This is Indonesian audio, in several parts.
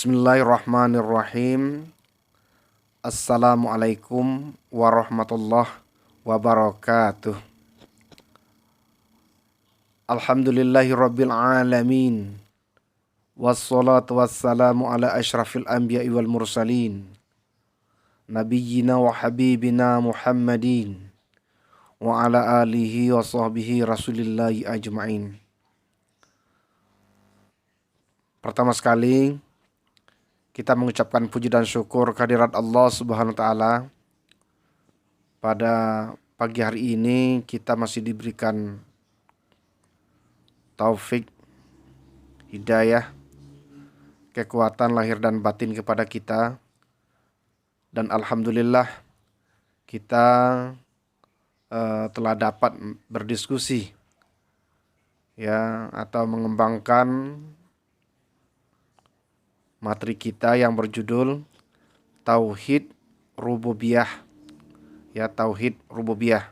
Bismillahirrahmanirrahim. Assalamualaikum warahmatullahi wabarakatuh. Alhamdulillahirabbil alamin. Wassalatu wassalamu ala asyrafil anbiya'i wal mursalin. Nabiyyina wa habibina Muhammadin wa ala alihi wa sahbihi rasulillahi ajma'in. Pertama sekali kita mengucapkan puji dan syukur kehadirat Allah Subhanahu wa taala. Pada pagi hari ini kita masih diberikan taufik, hidayah, kekuatan lahir dan batin kepada kita. Dan alhamdulillah kita telah dapat berdiskusi atau mengembangkan materi kita yang berjudul Tauhid Rububiyah. Tauhid Rububiyah.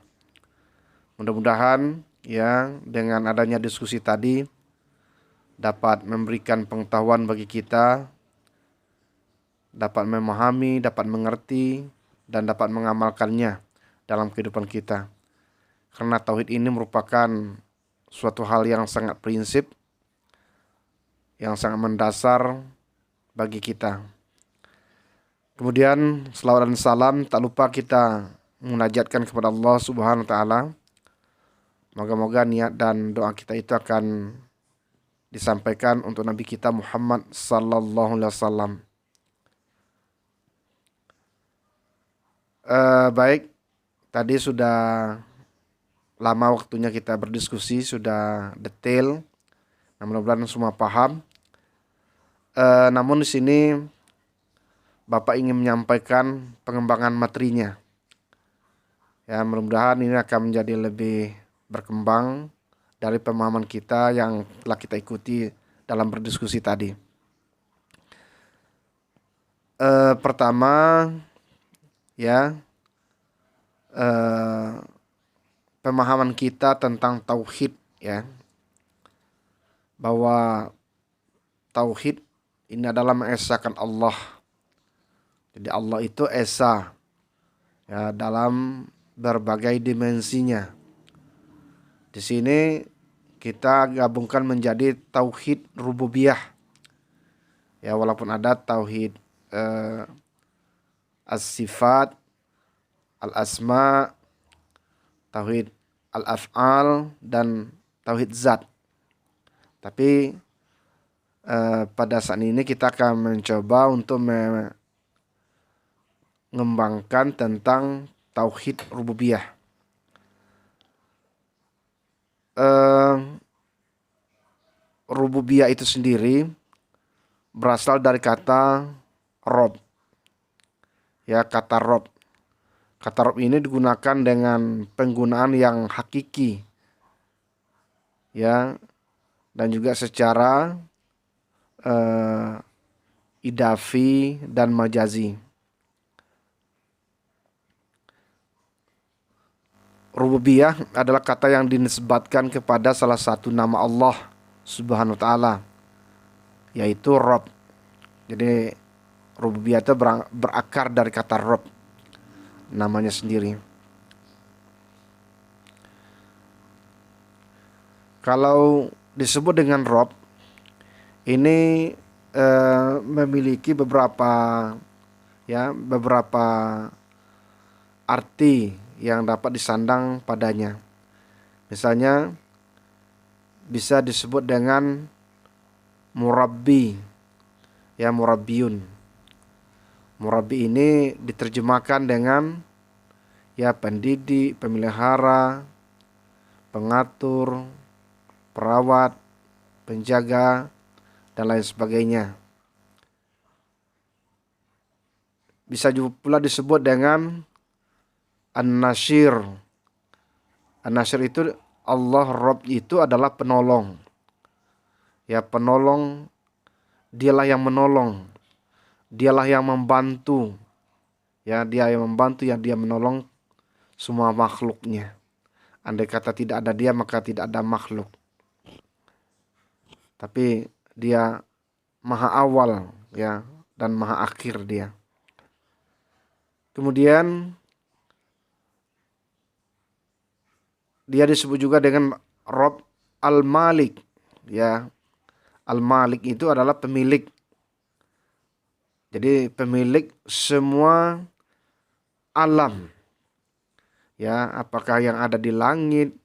Mudah-mudahan dengan adanya diskusi tadi dapat memberikan pengetahuan bagi kita, dapat memahami, dapat mengerti, dan dapat mengamalkannya dalam kehidupan kita. Karena tauhid ini merupakan suatu hal yang sangat prinsip, yang sangat mendasar bagi kita. Kemudian selawat dan salam tak lupa kita munajatkan kepada Allah Subhanahu wa taala. Moga-moga niat dan doa kita itu akan disampaikan untuk Nabi kita Muhammad sallallahu alaihi wasallam. Baik, tadi sudah lama waktunya kita berdiskusi, sudah detail. Mudah-mudahan semua paham. Namun di sini Bapak ingin menyampaikan pengembangan materinya. Mudah-mudahan ini akan menjadi lebih berkembang dari pemahaman kita yang telah kita ikuti dalam berdiskusi tadi. Pertama, pemahaman kita tentang tauhid, bahwa tauhid ini adalah mengesahkan Allah. Jadi Allah itu esa dalam berbagai dimensinya. Di sini kita gabungkan menjadi tauhid rububiyah. Walaupun ada tauhid as-sifat, al-asma, tauhid al-af'al, dan tauhid zat. Tapi pada saat ini kita akan mencoba untuk mengembangkan tentang tauhid rububiyah. Rububiyah itu sendiri berasal dari kata Rob. Kata Rob. Kata Rob ini digunakan dengan penggunaan yang hakiki. Dan juga secara idafi dan majazi. Rububiyah adalah kata yang dinisbatkan kepada salah satu nama Allah Subhanahu wa taala, yaitu Rob. Jadi rububiyah itu berakar dari kata Rob, namanya sendiri. Kalau disebut dengan Rob, ini memiliki beberapa arti yang dapat disandang padanya. Misalnya bisa disebut dengan murabbi, murabbiyun. Murabbi ini diterjemahkan dengan pendidik, pemelihara, pengatur, perawat, penjaga, dan lain sebagainya. Bisa juga pula disebut dengan An-Nasir. An-Nasir itu Allah, Rabb itu adalah penolong. Penolong, dialah yang menolong. Dialah yang membantu. Dia yang membantu, dia menolong semua makhluknya. Andai kata tidak ada dia, maka tidak ada makhluk. Tapi dia maha awal, ya, dan maha akhir dia. Kemudian dia disebut juga dengan Rob Al-Malik, ya. Al-Malik itu adalah pemilik. Jadi pemilik semua alam, ya, apakah yang ada di langit,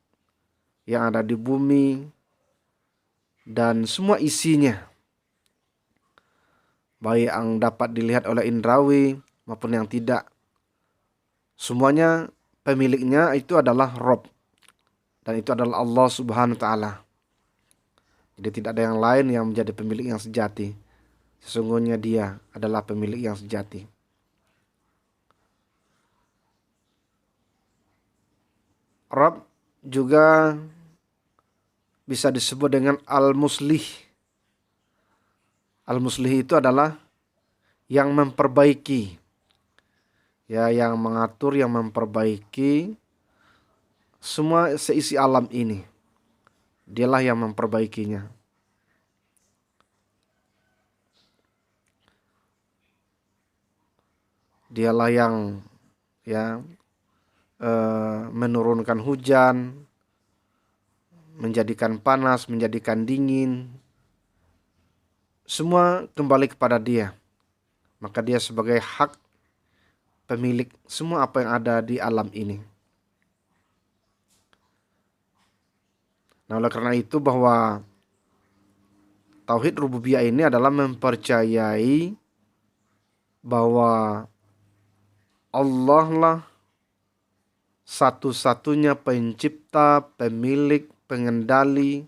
yang ada di bumi, dan semua isinya, baik yang dapat dilihat oleh indrawi maupun yang tidak. Semuanya pemiliknya itu adalah Rob, dan itu adalah Allah Subhanahu wa taala. Jadi tidak ada yang lain yang menjadi pemilik yang sejati. Sesungguhnya dia adalah pemilik yang sejati. Rob juga bisa disebut dengan Al-Muslih. Al-Muslih itu adalah yang memperbaiki, ya, yang mengatur, yang memperbaiki semua seisi alam ini. Dialah yang memperbaikinya. Dialah yang, ya, menurunkan hujan, menjadikan panas, menjadikan dingin. Semua kembali kepada dia. Maka dia sebagai hak pemilik semua apa yang ada di alam ini. Nah, oleh karena itu bahwa tauhid rububiyah ini adalah mempercayai bahwa Allah lah satu-satunya pencipta, pemilik, pengendali,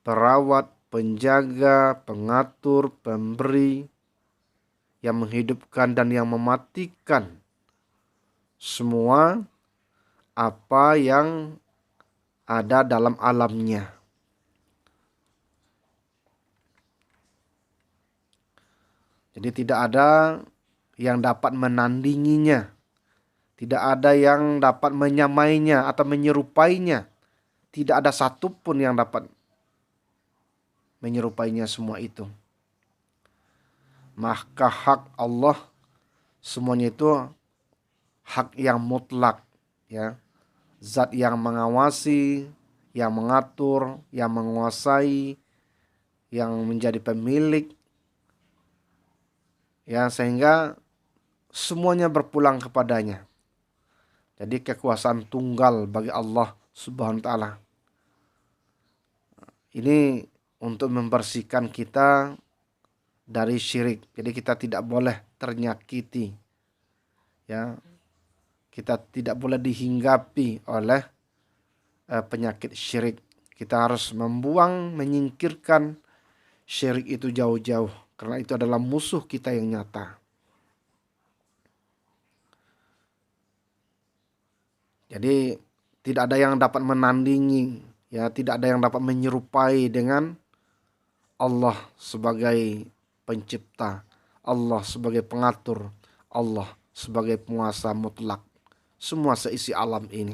perawat, penjaga, pengatur, pemberi, yang menghidupkan dan yang mematikan semua apa yang ada dalam alamnya. Jadi tidak ada yang dapat menandinginya, tidak ada yang dapat menyamainya atau menyerupainya. Tidak ada satupun yang dapat menyerupainya semua itu. Maka hak Allah semuanya itu hak yang mutlak, ya. Zat yang mengawasi, yang mengatur, yang menguasai, yang menjadi pemilik, ya, sehingga semuanya berpulang kepadanya. Jadi kekuasaan tunggal bagi Allah Subhanahu wa taala. Ini untuk membersihkan kita dari syirik. Jadi kita tidak boleh ternyakiti, ya. Kita tidak boleh dihinggapi oleh penyakit syirik. Kita harus membuang, menyingkirkan syirik itu jauh-jauh, karena itu adalah musuh kita yang nyata. Jadi tidak ada yang dapat menandingi, ya, tidak ada yang dapat menyerupai dengan Allah sebagai pencipta, Allah sebagai pengatur, Allah sebagai penguasa mutlak semua seisi alam ini.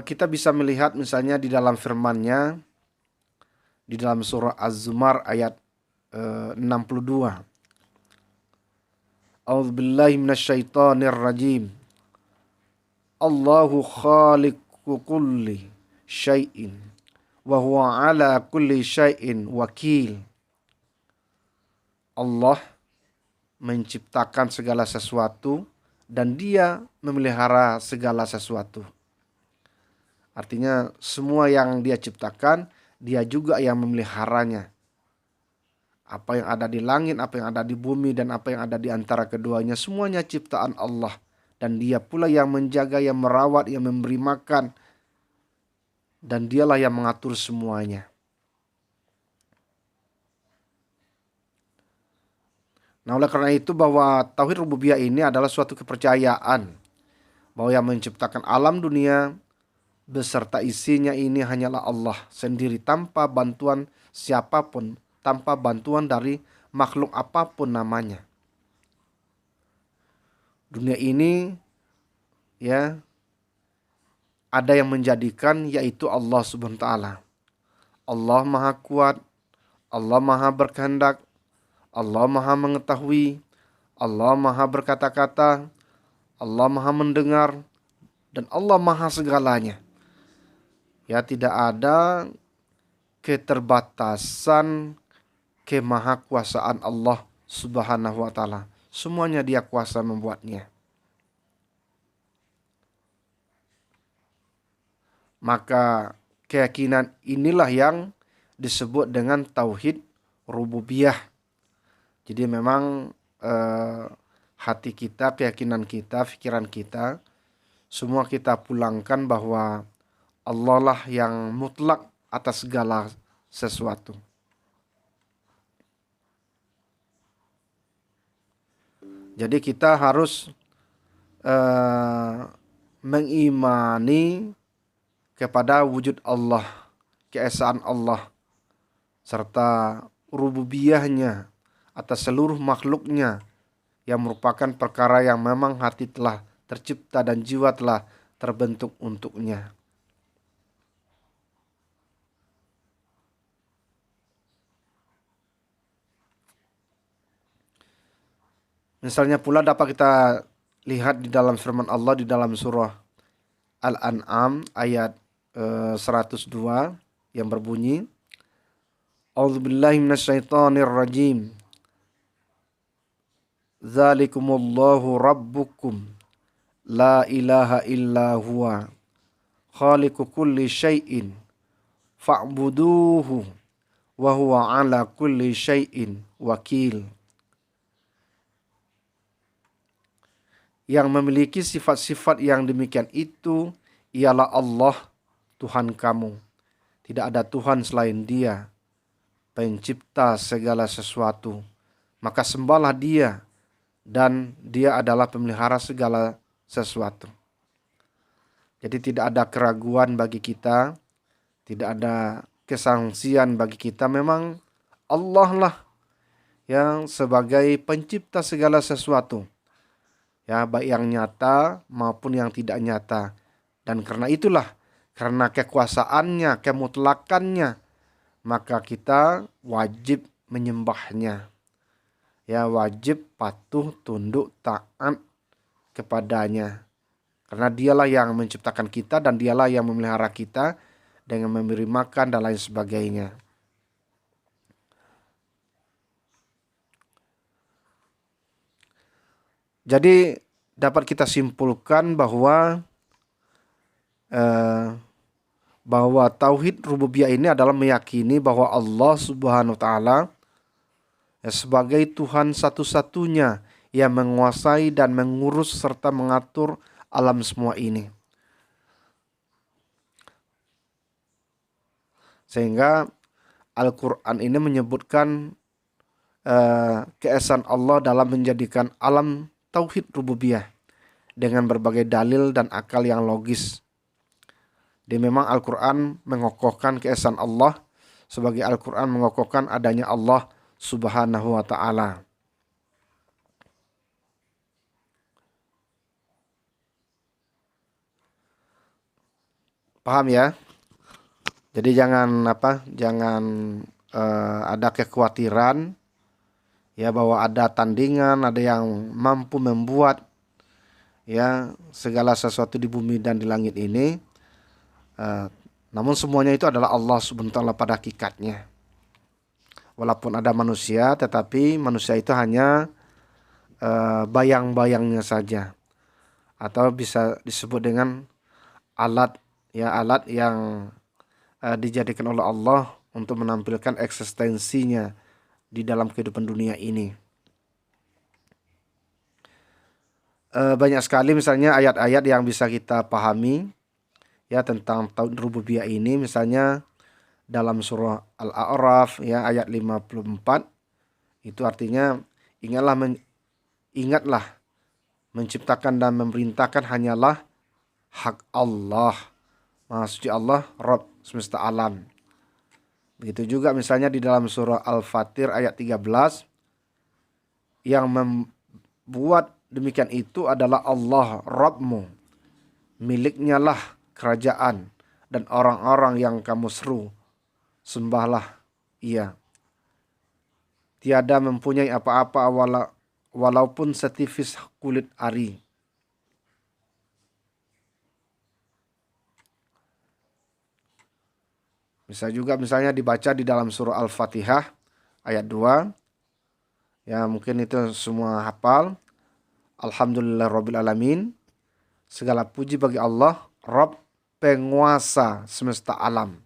Kita bisa melihat misalnya di dalam firman-Nya di dalam surah Az-Zumar ayat 62. A'udzubillahi minasyaitonir rajim. Allahu khaliqu kulli syai'in wa huwa ala kulli syai'in wakil. Allah menciptakan segala sesuatu dan dia memelihara segala sesuatu. Artinya semua yang dia ciptakan, dia juga yang memeliharanya. Apa yang ada di langit, apa yang ada di bumi, dan apa yang ada di antara keduanya, semuanya ciptaan Allah. Dan dia pula yang menjaga, yang merawat, yang memberi makan. Dan dialah yang mengatur semuanya. Nah, oleh karena itu bahwa tauhid rububiyah ini adalah suatu kepercayaan bahwa yang menciptakan alam dunia beserta isinya ini hanyalah Allah sendiri, tanpa bantuan siapapun, tanpa bantuan dari makhluk apapun namanya. Dunia ini, ya, ada yang menjadikan, yaitu Allah Subhanahu wa taala. Allah Maha Kuat, Allah Maha Berkehendak, Allah Maha Mengetahui, Allah Maha Berkata-kata, Allah Maha Mendengar, dan Allah Maha Segalanya. Ya, tidak ada keterbatasan kemahakuasaan Allah Subhanahu wa taala. Semuanya Dia kuasa membuatnya. Maka keyakinan inilah yang disebut dengan tauhid rububiyah. Jadi memang hati kita, keyakinan kita, pikiran kita, semua kita pulangkan bahwa Allah lah yang mutlak atas segala sesuatu. Jadi kita harus mengimani kepada wujud Allah, keesaan Allah, serta rububiyahnya atas seluruh makhluknya, yang merupakan perkara yang memang hati telah tercipta dan jiwa telah terbentuk untuknya. Misalnya pula dapat kita lihat di dalam firman Allah di dalam surah Al-An'am ayat 102 yang berbunyi, A'udzubillahi minasyaitonirrajim. Dzalikumullahu rabbukum la ilaha illa huwa khaliqu kulli syai'in fa'buduhu wa huwa ala kulli syai'in wakil. Yang memiliki sifat-sifat yang demikian itu ialah Allah, Tuhan kamu. Tidak ada Tuhan selain Dia, pencipta segala sesuatu. Maka sembahlah Dia, dan Dia adalah pemelihara segala sesuatu. Jadi tidak ada keraguan bagi kita, tidak ada kesangsian bagi kita. Memang Allah lah yang sebagai pencipta segala sesuatu, ya, baik yang nyata maupun yang tidak nyata. Dan karena itulah, karena kekuasaannya, kemutlakannya, maka kita wajib menyembahnya. Ya, wajib patuh, tunduk, taat kepadanya. Karena Dialah yang menciptakan kita dan Dialah yang memelihara kita dengan memberi makan dan lain sebagainya. Jadi dapat kita simpulkan bahwa tauhid rububiyah ini adalah meyakini bahwa Allah Subhanahu wa taala sebagai Tuhan satu-satunya yang menguasai dan mengurus serta mengatur alam semua ini. Sehingga Al-Quran ini menyebutkan keesaan Allah dalam menjadikan alam tauhid rububiyah dengan berbagai dalil dan akal yang logis. Dia memang Al-Quran mengokohkan keesaan Allah, sebagai Al-Quran mengokohkan adanya Allah Subhanahu wa ta'ala. Paham ya? Jadi jangan ada kekhawatiran ya bahwa ada tandingan, ada yang mampu membuat ya segala sesuatu di bumi dan di langit ini. Namun semuanya itu adalah Allah Subhanahu wa ta'ala pada hakikatnya. Walaupun ada manusia, tetapi manusia itu hanya bayang-bayangnya saja, atau bisa disebut dengan alat yang dijadikan oleh Allah untuk menampilkan eksistensinya di dalam kehidupan dunia ini. Banyak sekali misalnya ayat-ayat yang bisa kita pahami ya tentang tauhid rububiyah ini. Misalnya dalam surah Al-A'raf ya ayat 54, itu artinya ingatlah menciptakan dan memerintahkan hanyalah hak Allah, Maha Suci Allah, Rabb semesta alam. Begitu juga misalnya di dalam surah Al-Fatir ayat 13, yang membuat demikian itu adalah Allah Rabbmu, miliknya lah kerajaan dan orang-orang yang kamu seru, sembahlah Ia. Tiada mempunyai apa-apa walaupun setipis kulit ari. Bisa juga misalnya dibaca di dalam surah Al-Fatihah ayat 2. Ya mungkin itu semua hafal. Alhamdulillahirabbil alamin. Segala puji bagi Allah, Rabb penguasa semesta alam.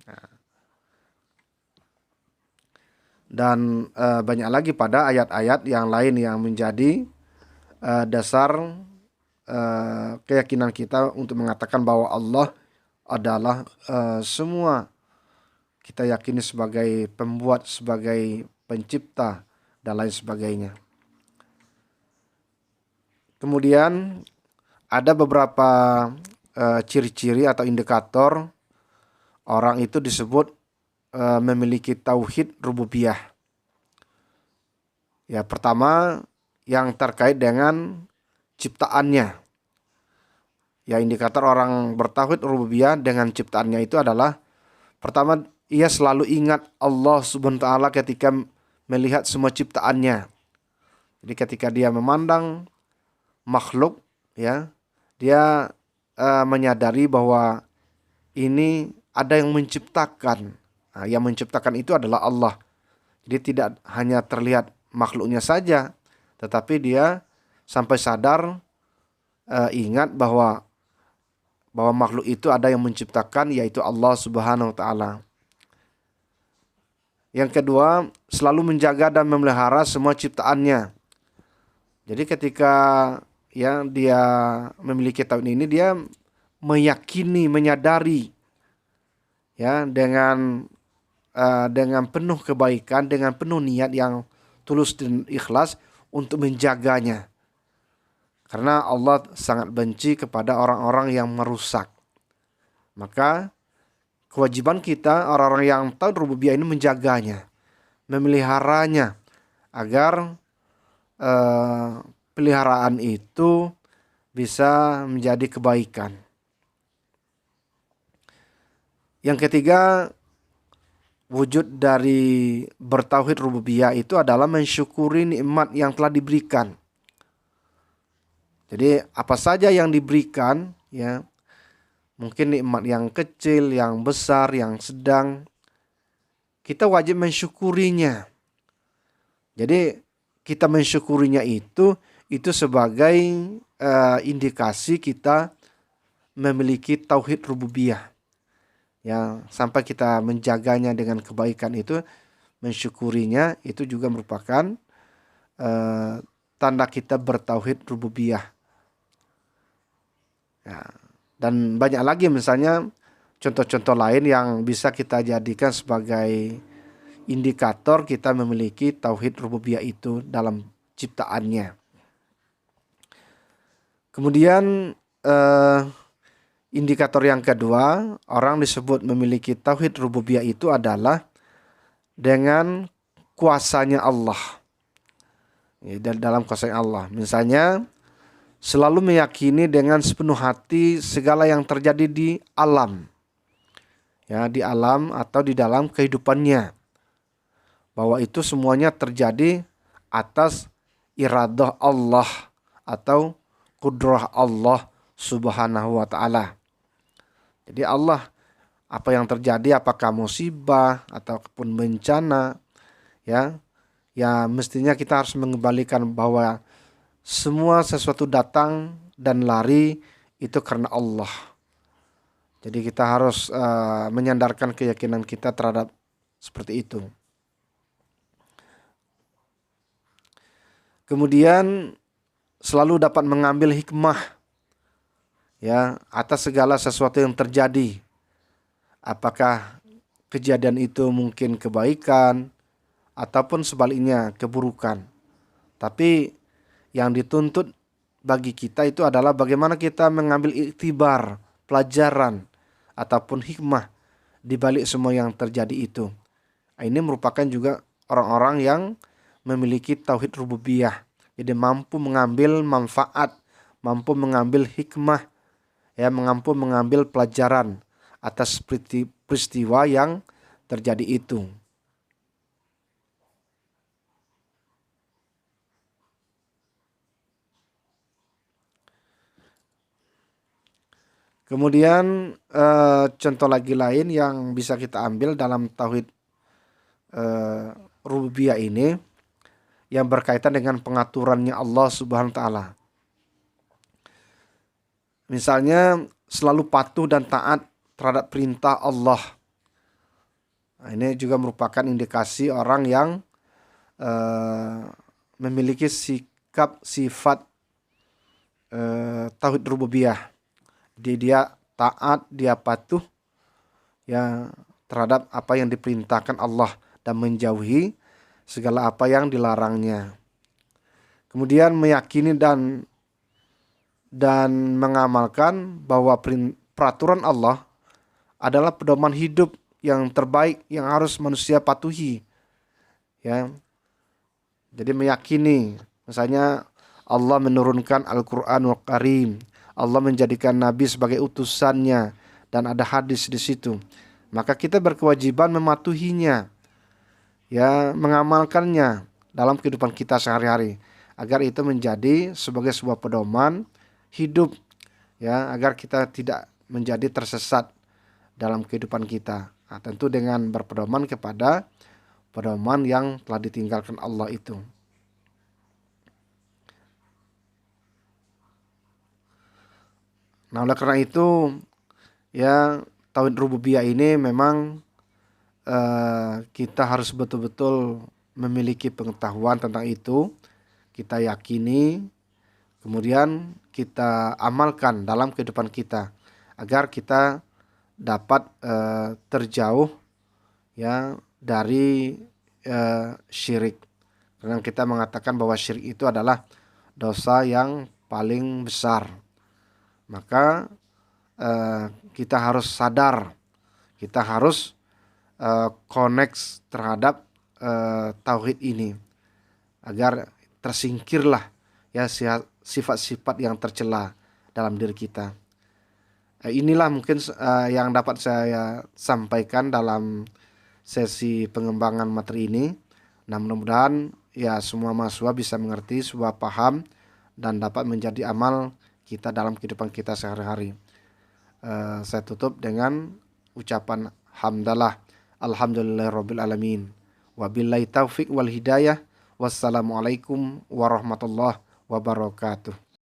Dan banyak lagi pada ayat-ayat yang lain yang menjadi dasar keyakinan kita untuk mengatakan bahwa Allah adalah semua kita yakini sebagai pembuat, sebagai pencipta, dan lain sebagainya. Kemudian ada beberapa ciri-ciri atau indikator orang itu disebut memiliki tauhid rububiyah. Ya, pertama yang terkait dengan ciptaannya. Ya, indikator orang bertauhid rububiyah dengan ciptaannya itu adalah pertama, ia selalu ingat Allah Subhanahu wa taala ketika melihat semua ciptaannya. Jadi ketika dia memandang makhluk, ya, dia menyadari bahwa ini ada yang menciptakan. Nah, yang menciptakan itu adalah Allah. Jadi tidak hanya terlihat makhluknya saja, tetapi dia sampai sadar ingat bahwa makhluk itu ada yang menciptakan, yaitu Allah Subhanahu wa taala. Yang kedua, selalu menjaga dan memelihara semua ciptaannya. Jadi ketika ya dia memiliki tauhid ini, dia meyakini, menyadari ya dengan penuh kebaikan, dengan penuh niat yang tulus dan ikhlas untuk menjaganya. Karena Allah sangat benci kepada orang-orang yang merusak. Maka kewajiban kita orang-orang yang tahu rububiyah ini menjaganya, memeliharanya agar peliharaan itu bisa menjadi kebaikan. Yang ketiga, wujud dari bertauhid rububiyah itu adalah mensyukuri nikmat yang telah diberikan. Jadi apa saja yang diberikan, ya, mungkin nikmat yang kecil, yang besar, yang sedang, kita wajib mensyukurinya. Jadi kita mensyukurinya itu sebagai indikasi kita memiliki tauhid rububiyah. Ya, sampai kita menjaganya dengan kebaikan itu, mensyukurinya itu juga merupakan tanda kita bertauhid rububiyah. Ya, dan banyak lagi misalnya contoh-contoh lain yang bisa kita jadikan sebagai indikator kita memiliki tauhid rububiyah itu dalam ciptaannya. Kemudian indikator yang kedua, orang disebut memiliki tauhid rububiyah itu adalah dengan kuasanya Allah. Ya, dalam kuasanya Allah. Misalnya selalu meyakini dengan sepenuh hati segala yang terjadi di alam. Ya, di alam atau di dalam kehidupannya. Bahwa itu semuanya terjadi atas iradah Allah atau kudrah Allah Subhanahu wa taala. Jadi Allah, apa yang terjadi, apakah musibah ataupun bencana, ya mestinya kita harus mengembalikan bahwa semua sesuatu datang dan lari itu karena Allah. Jadi kita harus menyandarkan keyakinan kita terhadap seperti itu. Kemudian selalu dapat mengambil hikmah ya atas segala sesuatu yang terjadi. Apakah kejadian itu mungkin kebaikan ataupun sebaliknya keburukan. Tapi yang dituntut bagi kita itu adalah bagaimana kita mengambil iktibar, pelajaran ataupun hikmah di balik semua yang terjadi itu. Ini merupakan juga orang-orang yang memiliki tauhid rububiyah. Jadi mampu mengambil manfaat, mampu mengambil hikmah ya mampu mengambil pelajaran atas peristiwa yang terjadi itu. Kemudian contoh lagi lain yang bisa kita ambil dalam tauhid rububiyah ini yang berkaitan dengan pengaturannya Allah Subhanahu wa taala. Misalnya selalu patuh dan taat terhadap perintah Allah. Nah, ini juga merupakan indikasi orang yang memiliki sikap sifat tauhid rububiyah. Jadi dia taat, dia patuh ya terhadap apa yang diperintahkan Allah dan menjauhi segala apa yang dilarangnya. Kemudian meyakini dan mengamalkan bahwa peraturan Allah adalah pedoman hidup yang terbaik yang harus manusia patuhi. Ya. Jadi meyakini misalnya Allah menurunkan Al-Qur'anul Karim, Allah menjadikan nabi sebagai utusannya dan ada hadis di situ. Maka kita berkewajiban mematuhinya, ya, mengamalkannya dalam kehidupan kita sehari-hari agar itu menjadi sebagai sebuah pedoman hidup, ya, agar kita tidak menjadi tersesat dalam kehidupan kita. Nah, tentu dengan berpedoman kepada pedoman yang telah ditinggalkan Allah itu. Nah, oleh karena itu ya tauhid rububiyah ini memang kita harus betul-betul memiliki pengetahuan tentang itu, kita yakini, kemudian kita amalkan dalam kehidupan kita agar kita dapat terjauh ya dari syirik. Karena kita mengatakan bahwa syirik itu adalah dosa yang paling besar. Maka kita harus sadar, kita harus connect terhadap tauhid ini agar tersingkirlah ya sifat-sifat yang tercela dalam diri kita. Inilah mungkin yang dapat saya sampaikan dalam sesi pengembangan materi ini. Nah, mudah-mudahan ya semua mahasiswa bisa mengerti, sebuah paham dan dapat menjadi amal kita dalam kehidupan kita sehari-hari. Saya tutup dengan ucapan hamdalah, alhamdulillahirabbil alamin. Wabillahi taufik wal hidayah. Wassalamualaikum warahmatullahi wabarakatuh.